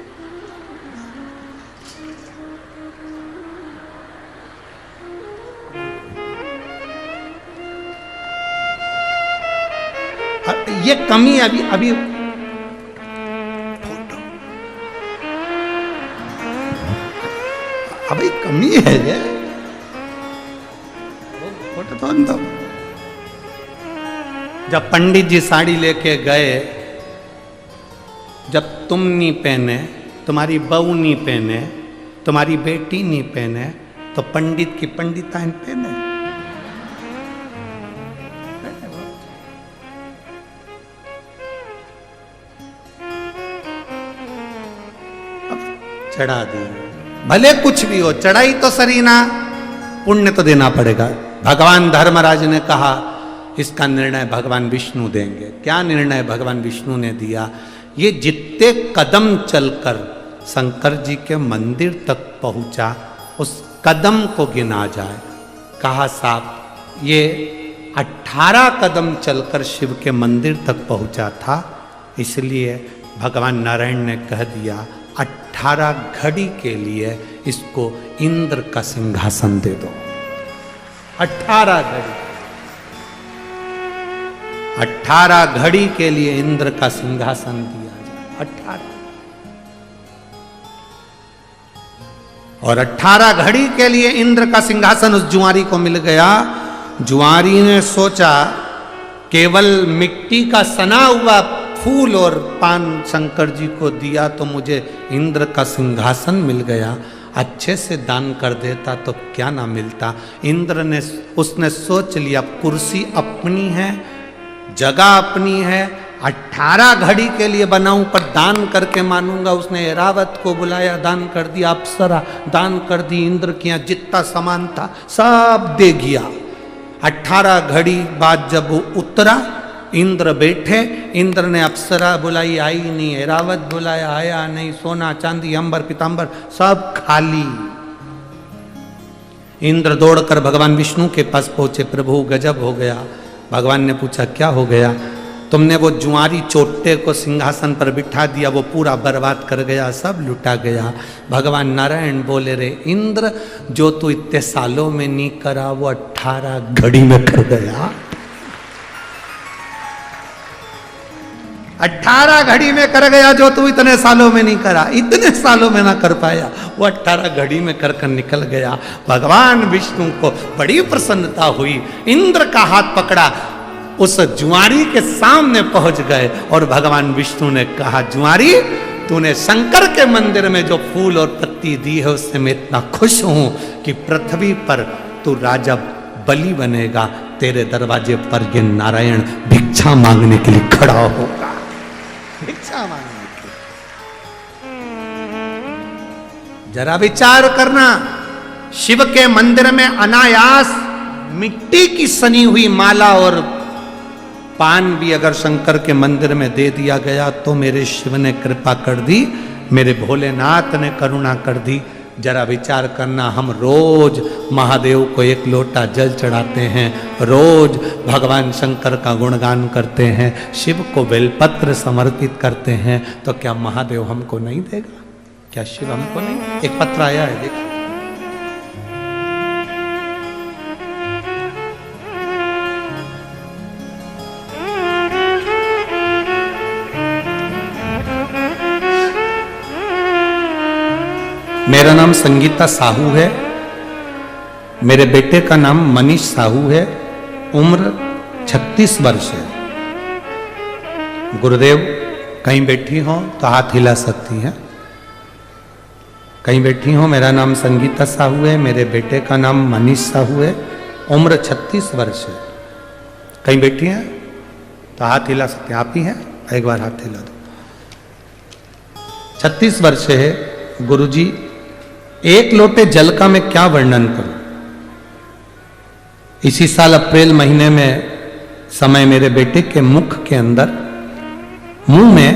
ये कमी अभी अभी अभी कमी है ये फोटो तो अंदर जब पंडित जी साड़ी लेके गए, जब तुम नहीं पहने, तुम्हारी बहू नहीं पहने, तुम्हारी बेटी नहीं पहने, तो पंडित की पंडिताइन पहने। अब चढ़ा दी, भले कुछ भी हो, चढ़ाई तो सरी ना, पुण्य तो देना पड़ेगा। भगवान धर्मराज ने कहा इसका निर्णय भगवान विष्णु देंगे। क्या निर्णय भगवान विष्णु ने दिया? ये जितने कदम चलकर शंकर जी के मंदिर तक पहुंचा, उस कदम को गिना जाए। कहा साहब ये 18 कदम चलकर शिव के मंदिर तक पहुंचा था, इसलिए भगवान नारायण ने कह दिया 18 घड़ी के लिए इसको इंद्र का सिंहासन दे दो। 18 घड़ी, 18 घड़ी के लिए इंद्र का सिंहासन दिया जाए। 18 और 18 घड़ी के लिए इंद्र का सिंहासन उस जुआरी को मिल गया। जुआरी ने सोचा केवल मिट्टी का सना हुआ फूल और पान शंकर जी को दिया तो मुझे इंद्र का सिंहासन मिल गया, अच्छे से दान कर देता तो क्या ना मिलता। इंद्र ने, उसने सोच लिया कुर्सी अपनी है, जगह अपनी है, 18 घड़ी के लिए बनाऊं पर दान करके मानूंगा। उसने एरावत को बुलाया, दान कर दिया, अप्सरा दान कर दी, इंद्र के यहाँ जितना सामान था सब दे गया। 18 घड़ी बाद जब वो उतरा, इंद्र बैठे, इंद्र ने अप्सरा बुलाई, आई नहीं, एरावत बुलाया, आया नहीं, सोना चांदी अंबर पीतांबर सब खाली। इंद्र दौड़कर भगवान विष्णु के पास पहुंचे, प्रभु गजब हो गया। भगवान ने पूछा क्या हो गया? तुमने वो जुआरी चोटे को सिंहासन पर बिठा दिया, वो पूरा बर्बाद कर गया, सब लुटा गया। भगवान नारायण बोले रे इंद्र, जो तू इतने सालों में नहीं करा वो 18 घड़ी में कर गया। 18 घड़ी में कर गया जो तू इतने सालों में नहीं करा, इतने सालों में ना कर पाया, वो 18 घड़ी में कर निकल गया। भगवान विष्णु को बड़ी प्रसन्नता हुई, इंद्र का हाथ पकड़ा, उस जुआरी के सामने पहुंच गए और भगवान विष्णु ने कहा जुआरी, तूने शंकर के मंदिर में जो फूल और पत्ती दी है उससे मैं इतना खुश हूं कि पृथ्वी पर तू राजा बलि बनेगा, तेरे दरवाजे पर ये नारायण भिक्षा मांगने के लिए खड़ा होगा, भिक्षा मांगने के लिए। जरा विचार करना, शिव के मंदिर में अनायास मिट्टी की सनी हुई माला और पान भी अगर शंकर के मंदिर में दे दिया गया तो मेरे शिव ने कृपा कर दी, मेरे भोलेनाथ ने करुणा कर दी। जरा विचार करना, हम रोज महादेव को 1 लोटा जल चढ़ाते हैं, रोज भगवान शंकर का गुणगान करते हैं, शिव को बेलपत्र समर्पित करते हैं, तो क्या महादेव हमको नहीं देगा? क्या शिव हमको नहीं? एक पत्र आया है, देखो। मेरा नाम संगीता साहू है, मेरे बेटे का नाम मनीष साहू है, उम्र 36 वर्ष है। गुरुदेव कहीं बैठी हो तो हाथ हिला सकती हैं, कहीं बैठी हो। मेरा नाम संगीता साहू है, मेरे बेटे का नाम मनीष साहू है, उम्र 36 वर्ष है। कहीं बैठी हैं तो हाथ हिला सकते हैं, आप ही हैं, एक बार हाथ हिला दो। 36 वर्ष है। गुरुजी 1 लोटे जल का मैं क्या वर्णन करूं? इसी साल अप्रैल महीने में समय मेरे बेटे के मुख के अंदर, मुंह में,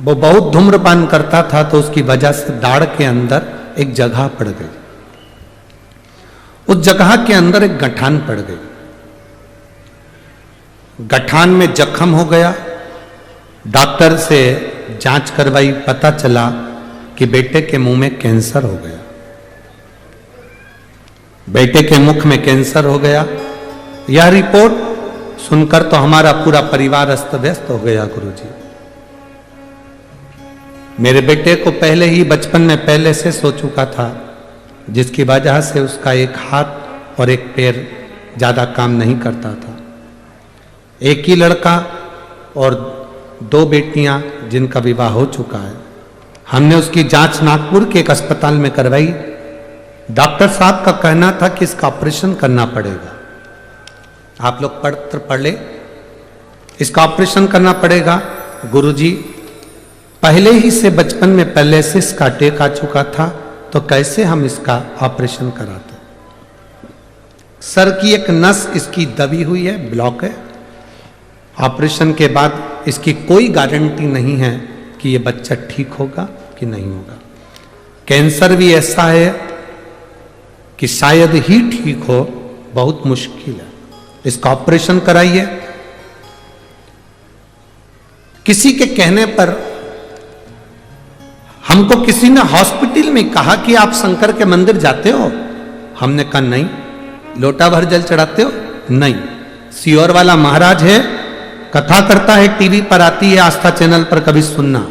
वो बहुत धूम्रपान करता था तो उसकी वजह से दाढ़ के अंदर एक जगह पड़ गई, उस जगह के अंदर एक गठान पड़ गई, गठान में जख्म हो गया। डॉक्टर से जांच करवाई, पता चला कि बेटे के मुंह में कैंसर हो गया, बेटे के मुख में कैंसर हो गया। यह रिपोर्ट सुनकर तो हमारा पूरा परिवार अस्त व्यस्त हो गया। गुरुजी, मेरे बेटे को पहले ही बचपन में पहले से सो चुका था, जिसकी वजह से उसका एक हाथ और एक पैर ज्यादा काम नहीं करता था। एक ही लड़का और 2 बेटियां जिनका विवाह हो चुका है। हमने उसकी जांच नागपुर के एक अस्पताल में करवाई। डॉक्टर साहब का कहना था कि इसका ऑपरेशन करना पड़ेगा। आप लोग पढ़ ले, इसका ऑपरेशन करना पड़ेगा। गुरुजी पहले ही से बचपन में पहले से इसका अटैक आ चुका था, तो कैसे हम इसका ऑपरेशन कराते। सर की एक नस इसकी दबी हुई है, ब्लॉक है। ऑपरेशन के बाद इसकी कोई गारंटी नहीं है कि ये बच्चा ठीक होगा कि नहीं होगा। कैंसर भी ऐसा है कि शायद ही ठीक हो, बहुत मुश्किल है। इसका ऑपरेशन कराइए। किसी के कहने पर हमको किसी ने हॉस्पिटल में कहा कि आप शंकर के मंदिर जाते हो। हमने कहा नहीं। लोटा भर जल चढ़ाते हो? नहीं। सियोर वाला महाराज है, कथा करता है, टीवी पर आती है आस्था चैनल पर, कभी सुनना।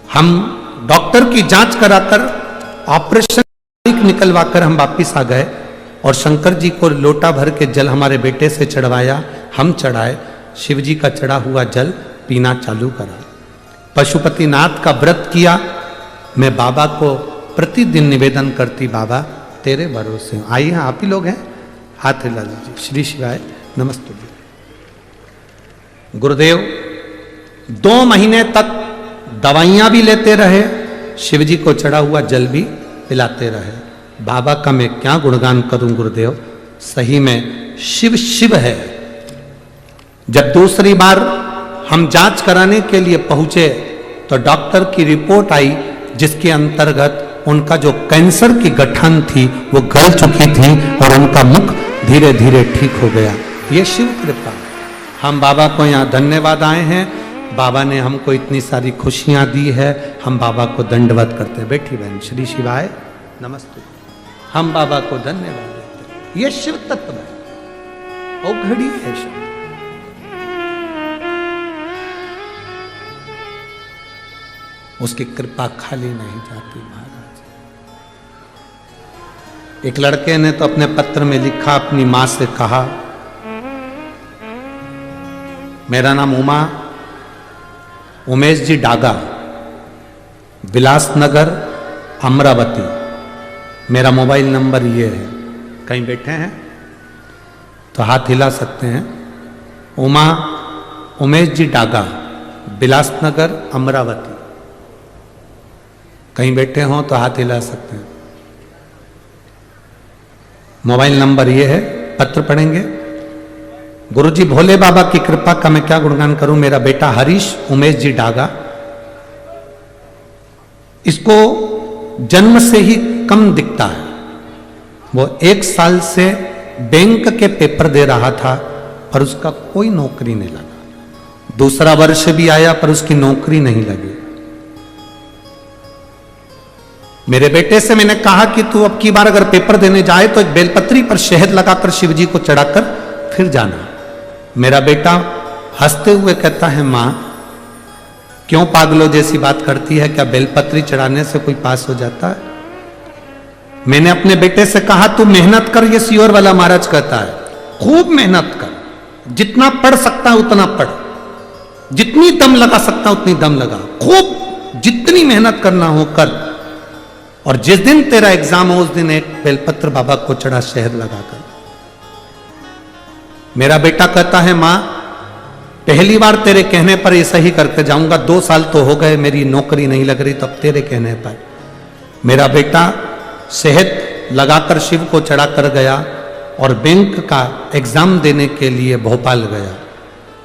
हम डॉक्टर की जांच कराकर ऑपरेशन निकलवाकर हम वापिस आ गए और शंकर जी को लोटा भर के जल हमारे बेटे से चढ़वाया, हम चढ़ाए। शिव जी का चढ़ा हुआ जल पीना चालू करा। पशुपतिनाथ का व्रत किया। मैं बाबा को प्रतिदिन निवेदन करती, बाबा तेरे भरोसे। आइए, आप ही लोग हैं, हाथ हिला दीजिए। श्री शिवाय, नमस्ते। गुरुदेव 2 महीने तक दवाइयां भी लेते रहे, शिव जी को चढ़ा हुआ जल भी पिलाते रहे। बाबा का मैं क्या गुणगान करूं गुरुदेव, सही में शिव शिव है। जब दूसरी बार हम जांच कराने के लिए पहुंचे तो डॉक्टर की रिपोर्ट आई, जिसके अंतर्गत उनका जो कैंसर की गठन थी वो गल चुकी थी और उनका मुख धीरे धीरे ठीक हो गया। ये शिव कृपा। हम बाबा को यहाँ धन्यवाद आए हैं। बाबा ने हमको इतनी सारी खुशियां दी है, हम बाबा को दंडवत करते हैं। बैठी बहन, श्री शिवाय, नमस्ते। हम बाबा को धन्यवाद देते हैं। ये शिव तत्व है, वो घड़ी है शिव। उसकी कृपा खाली नहीं जाती महाराज। एक लड़के ने तो अपने पत्र में लिखा, अपनी मां से कहा, मेरा नाम उमेश जी डागा, विलासनगर, अमरावती। मेरा मोबाइल नंबर ये है। कहीं बैठे हैं तो हाथ हिला सकते हैं। उमेश जी डागा, विलासनगर, अमरावती। कहीं बैठे हों तो हाथ हिला सकते हैं। मोबाइल नंबर ये है। पत्र पढ़ेंगे। गुरुजी भोले बाबा की कृपा का मैं क्या गुणगान करूं। मेरा बेटा हरीश उमेश जी डागा, इसको जन्म से ही कम दिखता है। वो 1 साल से बैंक के पेपर दे रहा था पर उसका कोई नौकरी नहीं लगा। दूसरा वर्ष भी आया पर उसकी नौकरी नहीं लगी। मेरे बेटे से मैंने कहा कि तू अब की बार अगर पेपर देने जाए तो एक बेलपत्री पर शहद लगाकर शिव जी को चढ़ाकर फिर जाना। मेरा बेटा हंसते हुए कहता है, मां क्यों पागलों जैसी बात करती है, क्या बेलपत्री चढ़ाने से कोई पास हो जाता है। मैंने अपने बेटे से कहा तू मेहनत कर, ये सियोर वाला महाराज कहता है, खूब मेहनत कर, जितना पढ़ सकता है उतना पढ़, जितनी दम लगा सकता उतनी दम लगा, खूब जितनी मेहनत करना हो कर, और जिस दिन तेरा एग्जाम हो उस दिन एक बेलपत्र बाबा को चढ़ा शहद लगाकर। मेरा बेटा कहता है, मां पहली बार तेरे कहने पर ऐसा ही करके जाऊंगा, 2 साल तो हो गए मेरी नौकरी नहीं लग रही, तब तेरे कहने पर। मेरा बेटा शहद लगाकर शिव को चढ़ा कर गया और बैंक का एग्जाम देने के लिए भोपाल गया।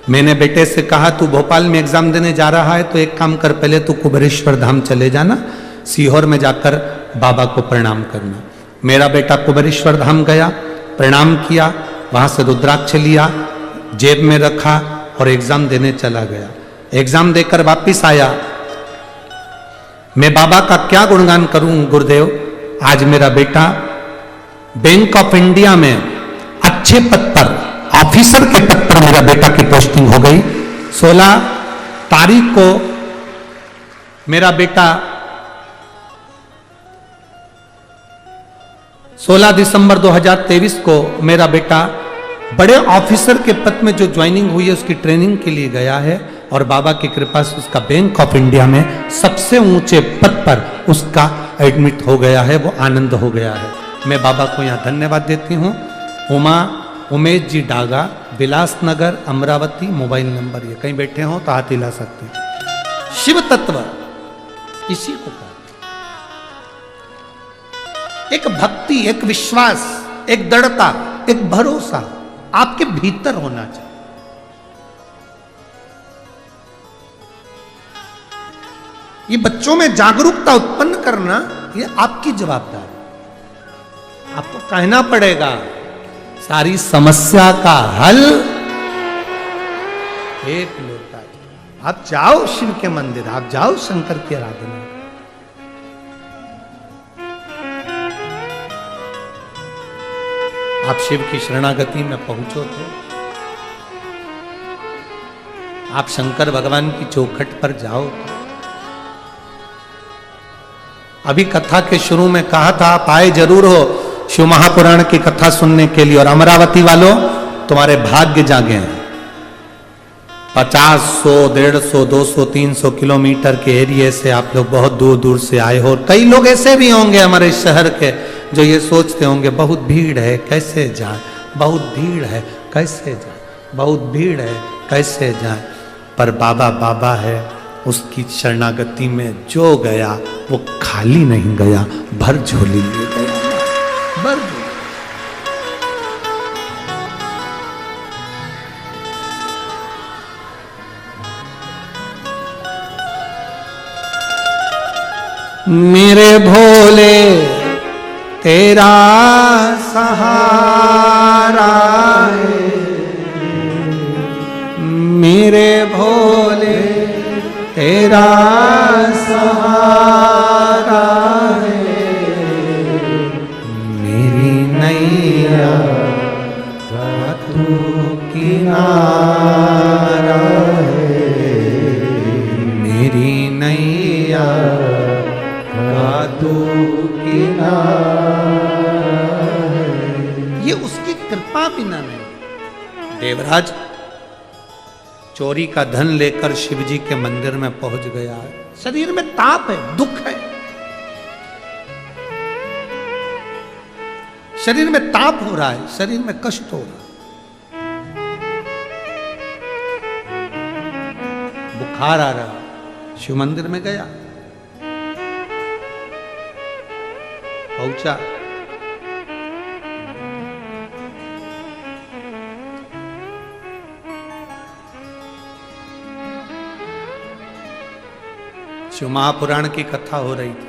मैंने बेटे से कहा तू भोपाल में एग्जाम देने जा रहा है तो एक काम कर, पहले तू कुबेरेश्वर धाम चले जाना, सीहोर में जाकर बाबा को प्रणाम करना। मेरा बेटा कुबेरेश्वर धाम गया, प्रणाम किया, वहां से रुद्राक्ष लिया, जेब में रखा और एग्जाम देने चला गया। एग्जाम देकर वापिस आया। मैं बाबा का क्या गुणगान करूं गुरुदेव, आज मेरा बेटा बैंक ऑफ इंडिया में अच्छे पद पर, ऑफिसर के पद पर मेरा बेटा की पोस्टिंग हो गई। 16 तारीख को मेरा बेटा 16 दिसंबर 2023 को मेरा बेटा बड़े ऑफिसर के पद में जो ज्वाइनिंग हुई है उसकी ट्रेनिंग के लिए गया है और बाबा की कृपा से उसका बैंक ऑफ इंडिया में सबसे ऊंचे पद पर उसका एडमिट हो गया है, वो आनंद हो गया है। मैं बाबा को यहाँ धन्यवाद देती हूँ। उमेश जी डागा, बिलासनगर, अमरावती। मोबाइल नंबर ये कहीं बैठे हो तो हाथ हिला सकते हैं। शिव तत्व इसी को कहते हैं। एक भक्ति, एक विश्वास, एक दृढ़ता, एक भरोसा आपके भीतर होना चाहिए। ये बच्चों में जागरूकता उत्पन्न करना ये आपकी जवाबदारी। आपको कहना पड़ेगा सारी समस्या का हल एक लोटा। आप जाओ शिव के मंदिर, आप जाओ शंकर की आराधना। आप शिव की शरणागति में पहुंचो थे, आप शंकर भगवान की चौखट पर जाओ तो। अभी कथा के शुरू में कहा था आप आए जरूर हो शिव महापुराण की कथा सुनने के लिए। और अमरावती वालों तुम्हारे भाग्य जागे हैं। 50, 100, 150, 200, 300 किलोमीटर के एरिया से आप लोग बहुत दूर दूर से आए हो। कई लोग ऐसे भी होंगे हमारे शहर के जो ये सोचते होंगे बहुत भीड़ है कैसे जाए, बहुत भीड़ है कैसे जाए, बहुत भीड़ है कैसे जाए। पर बाबा बाबा है, उसकी शरणागति में जो गया वो खाली नहीं गया, भर झोली ले गया, भर झोली। मेरे भोले तेरा सहारा है, मेरे भोले तेरा सहारा है, मेरी नैया का तू किनारा है, मेरी नैया का तू किनारा है। ये उसकी कृपा बिना नहीं। देवराज चोरी का धन लेकर शिवजी के मंदिर में पहुंच गया है। शरीर में ताप है, दुख है, शरीर में ताप हो रहा है, शरीर में कष्ट हो रहा है, बुखार आ रहा। शिव मंदिर में गया, पहुंचा, शिव महापुराण की कथा हो रही थी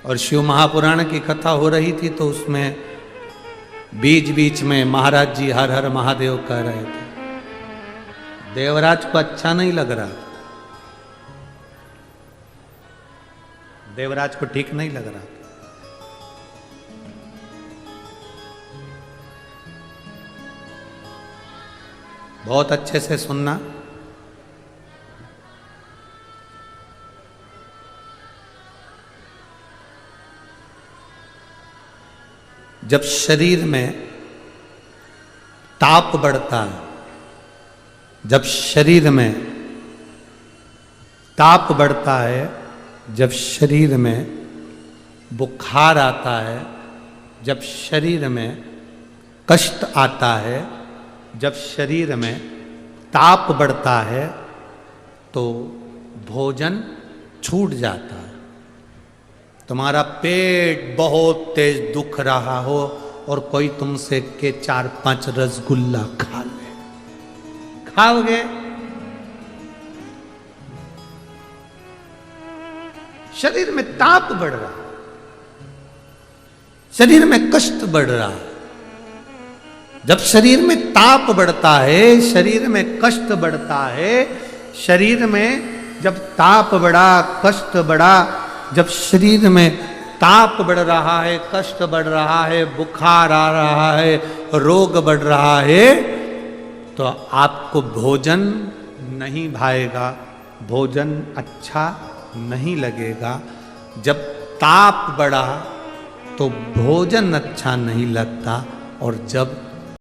और शिव महापुराण की कथा हो रही थी तो उसमें बीच बीच में महाराज जी हर हर महादेव कह रहे थे। देवराज को अच्छा नहीं लग रहा, देवराज को ठीक नहीं लग रहा। बहुत अच्छे से सुनना। जब शरीर में ताप बढ़ता है, जब शरीर में ताप बढ़ता है, जब शरीर में बुखार आता है, जब शरीर में कष्ट आता है, जब शरीर में ताप बढ़ता है तो भोजन छूट जाता है। तुम्हारा पेट बहुत तेज दुख रहा हो और कोई तुमसे के 4-5 रसगुल्ला खा ले, खाओगे? शरीर में ताप बढ़ रहा, शरीर में कष्ट बढ़ रहा है। जब शरीर में ताप बढ़ता है, शरीर में कष्ट बढ़ता है, शरीर में जब ताप बढ़ा, कष्ट बढ़ा, जब शरीर में ताप बढ़ रहा है, कष्ट बढ़ रहा है, बुखार आ रहा है, रोग बढ़ रहा है, तो आपको भोजन नहीं भाएगा, भोजन अच्छा नहीं लगेगा। जब ताप बढ़ा, तो भोजन अच्छा नहीं लगता, और जब